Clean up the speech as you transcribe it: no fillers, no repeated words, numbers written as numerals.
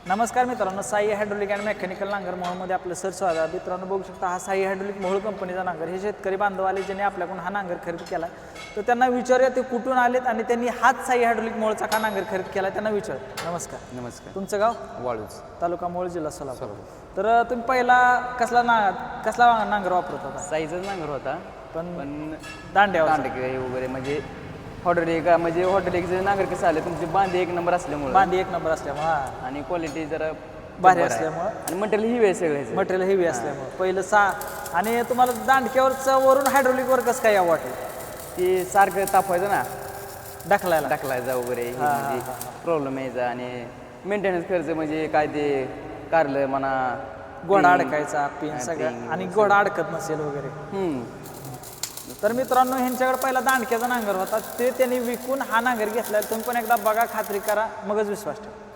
नमस्कार मित्रांनो, Sai hydraulic and mechanical नांगर मोहोळमध्ये आपलं सर स्वागत आहे. मित्रांनो बघू शकता हा साई हायड्रोलिक मोहोळ कंपनीचा नांगर. हे शेतकरी बांधव आले ज्यांनी आपल्याकडून हा नांगर खरेदी केला, तर त्यांना विचारूया ते कुठून आलेत आणि त्यांनी हाच साई हायड्रोलिक मोहोळचा का नांगर खरेदी केला त्यांना विचार. नमस्कार. नमस्कार. तुमचं गाव? वाळूज, तालुका मोहोळ, जिल्हा सोलापूर. तर तुम्ही पहिला कसला नांगर वापरत होता? साईजच नांगर होता, पण दांड्यावर दांडके वगैरे म्हणजे हॉटेल नांगर कसं आले तुमचे बांधे एक नंबर असल्यामुळे बांधी एक नंबर असल्यामुळे आणि क्वालिटी जरा भारी जब्बर आहे. असल्यामुळं आणि मटेरियल ही वेळ सगळं मटेरियल हेवी असल्यामुळं पहिलं आणि तुम्हाला दांडक्यावरचं वरून हायड्रोलिकवर कसं काय यावं वाटेल? ती सारखं तापवायचं ना, ढकलायला टाकलायचा वगैरे म्हणजे प्रॉब्लेम यायचा आणि मेंटेनन्स खर्च म्हणजे काय ते कारलं म्हणा घोडा अडकायचा पिन हा, सगळं पिन आणि घोडा अडकत नसेल वगैरे. तर मित्रांनो ह्यांच्याकडे पहिला दांडक्याचा नांगर होता, ते त्यांनी विकून हा नांगर घेतला. तुम्ही पण एकदा बघा, खात्री करा, मगच विश्वास ठेवा.